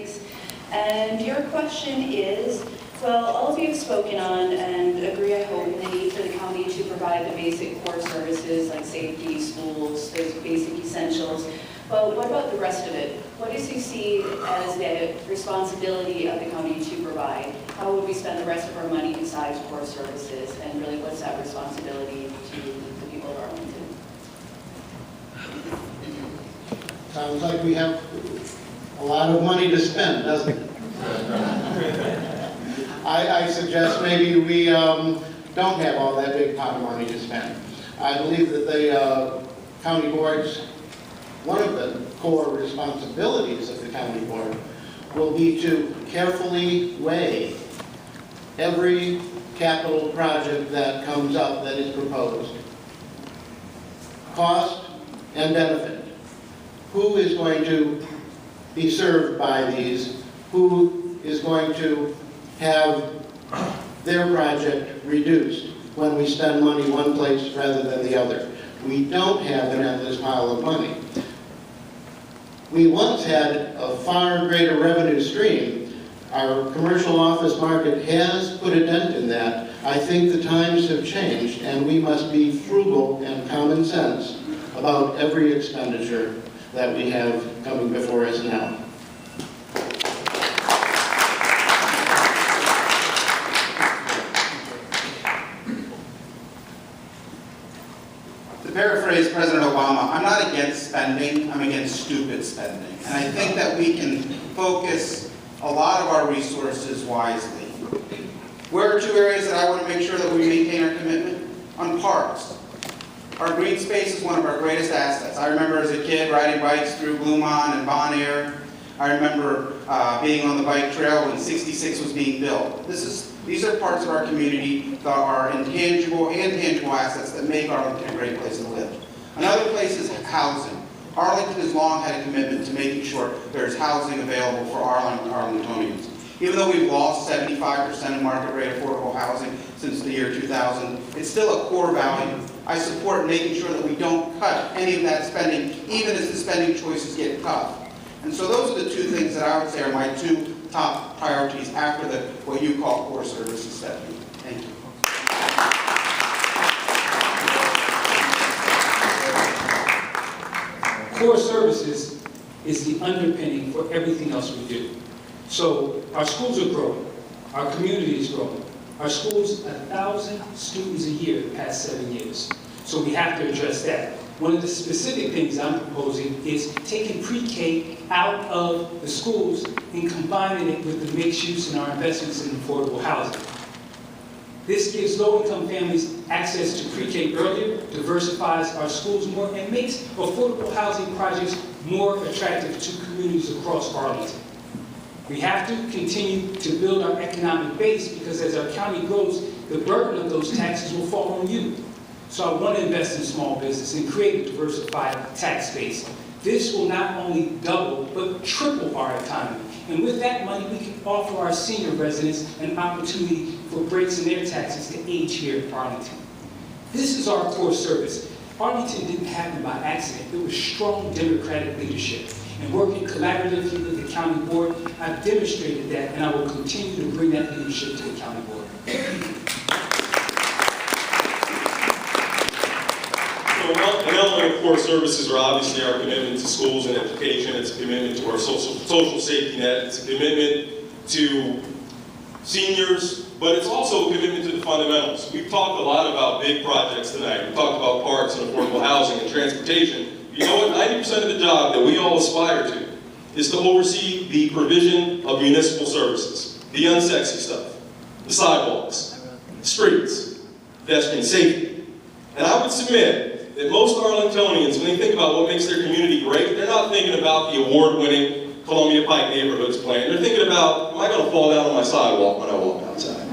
Priorities. And your question is, well, all of you have spoken on and agree, I hope, in the need for the county to provide the basic core services like safety, schools, those basic essentials. But what about the rest of it? What does he see as the responsibility of the county to provide? How would we spend the rest of our money besides core services? And really, what's that responsibility to the people of Arlington? Sounds like we have a lot of money to spend, doesn't it? I suggest maybe we don't have all that big pot of money to spend. I believe that the county boards, one of the core responsibilities of the county board will be to carefully weigh every capital project that comes up that is proposed. Cost and benefit. Who is going to be served by these? Who is going to have their project reduced when we spend money one place rather than the other? We don't have an endless pile of money. We once had a far greater revenue stream. Our commercial office market has put a dent in that. I think the times have changed, and we must be frugal and common sense about every expenditure that we have coming before us now. To paraphrase President Obama, I'm not against spending, I'm against stupid spending. And I think that we can focus a lot of our resources wisely. Where are two areas that I want to make sure that we maintain our commitment? On parks. Our green space is one of our greatest assets. I remember as a kid riding bikes through Bluemont and Bon Air. I remember being on the bike trail when 66 was being built. These are parts of our community that are intangible and tangible assets that make Arlington a great place to live. Another place is housing. Arlington has long had a commitment to making sure there's housing available for Arlingtonians. Even though we've lost 75% of market rate affordable housing since the year 2000, it's still a core value. I support making sure that we don't cut any of that spending, even as the spending choices get tough. And so those are the two things that I would say are my two top priorities after what you call core services, Stephanie. Thank you. Core services is the underpinning for everything else we do. So our schools are growing, our community is growing. Our schools, 1,000 students a year the past 7 years. So we have to address that. One of the specific things I'm proposing is taking pre-K out of the schools and combining it with the mixed use and our investments in affordable housing. This gives low-income families access to pre-K earlier, diversifies our schools more, and makes affordable housing projects more attractive to communities across Arlington. We have to continue to build our economic base because as our county grows, the burden of those taxes will fall on you. So I want to invest in small business and create a diversified tax base. This will not only double, but triple our economy. And with that money, we can offer our senior residents an opportunity for breaks in their taxes to age here in Arlington. This is our core service. Arlington didn't happen by accident. It was strong Democratic leadership. And working collaboratively with the county board, I've demonstrated that, and I will continue to bring that leadership to the county board. An element of core services are obviously our commitment to schools and education. It's a commitment to our social safety net. It's a commitment to seniors, but it's also a commitment to the fundamentals. We've talked a lot about big projects tonight. We've talked about parks and affordable housing and transportation. You know what? 90% of the job that we all aspire to is to oversee the provision of municipal services, the unsexy stuff, the sidewalks, streets, pedestrian safety. And I would submit that most Arlingtonians, when they think about what makes their community great, they're not thinking about the award-winning Columbia Pike Neighborhoods plan. They're thinking about, am I going to fall down on my sidewalk when I walk outside?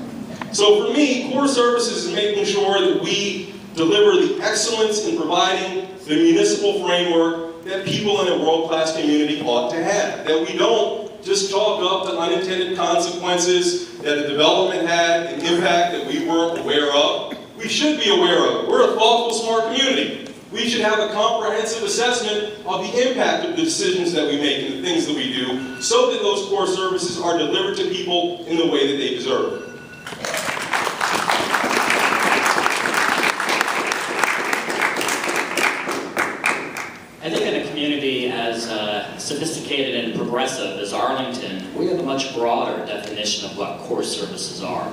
So for me, core services is making sure that we deliver the excellence in providing the municipal framework that people in a world-class community ought to have. That we don't just chalk up the unintended consequences that the development had, an impact that we weren't aware of. We should be aware of. We're a thoughtful, smart community. we should have a comprehensive assessment of the impact of the decisions that we make and the things that we do, so that those core services are delivered to people in the way that they deserve. I think in a community as sophisticated and progressive as Arlington, we have a much broader definition of what core services are.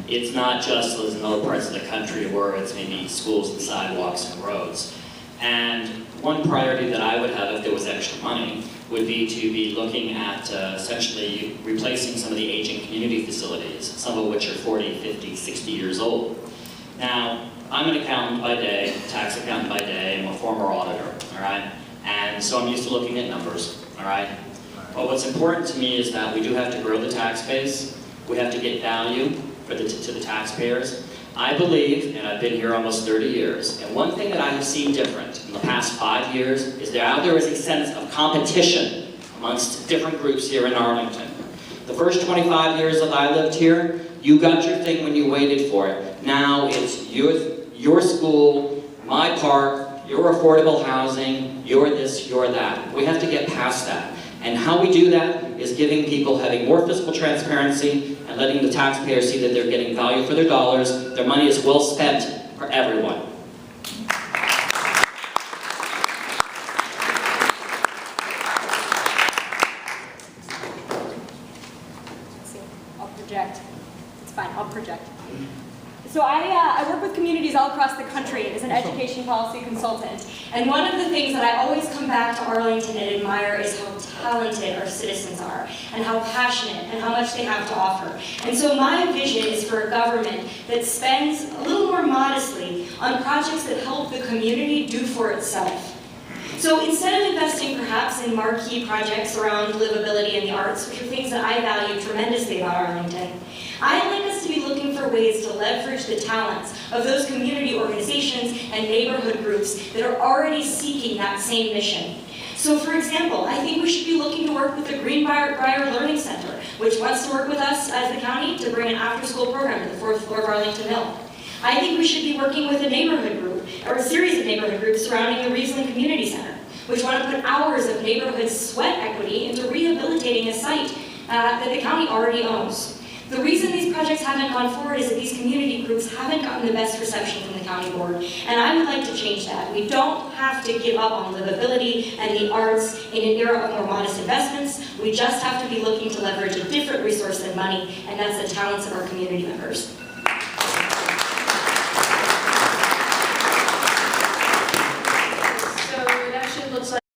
It's not just as in other parts of the country where it's maybe schools and sidewalks and roads. And one priority that I would have if there was extra money would be to be looking at essentially replacing some of the aging community facilities, some of which are 40, 50, 60 years old. Now, I'm an accountant by day, tax accountant by day, I'm a former auditor, all right? And so I'm used to looking at numbers, all right? But what's important to me is that we do have to grow the tax base, we have to get value to the taxpayers. I believe, and I've been here almost 30 years, and one thing that I have seen different in the past 5 years is that there is a sense of competition amongst different groups here in Arlington. The first 25 years that I lived here, you got your thing when you waited for it. Now it's your school, my park, your affordable housing, your this, your that. We have to get past that. And how we do that is giving people, having more fiscal transparency and letting the taxpayers see that they're getting value for their dollars. Their money is well spent for everyone. Let's see, I'll project. It's fine, I'll project. So I work with communities all across the country as an education policy consultant. And one of the things that I always come back to Arlington and admire is how talented our citizens are, and how passionate, and how much they have to offer. And so my vision is for a government that spends a little more modestly on projects that help the community do for itself. So instead of investing perhaps in marquee projects around livability and the arts, which are things that I value tremendously about Arlington, I'd like us to be looking for ways to leverage the talents of those community organizations and neighborhood groups that are already seeking that same mission. So for example, I think we should be looking to work with the Greenbrier Learning Center, which wants to work with us as the county to bring an after-school program to the 4th floor of Arlington Mill. I think we should be working with a neighborhood group, or a series of neighborhood groups surrounding the Riesling Community Center, which want to put hours of neighborhood sweat equity into rehabilitating a site that the county already owns. The reason these projects haven't gone forward is that these community groups haven't gotten the best reception from the county board, and I would like to change that. We don't have to give up on livability and the arts in an era of more modest investments. We just have to be looking to leverage a different resource than money, and that's the talents of our community members.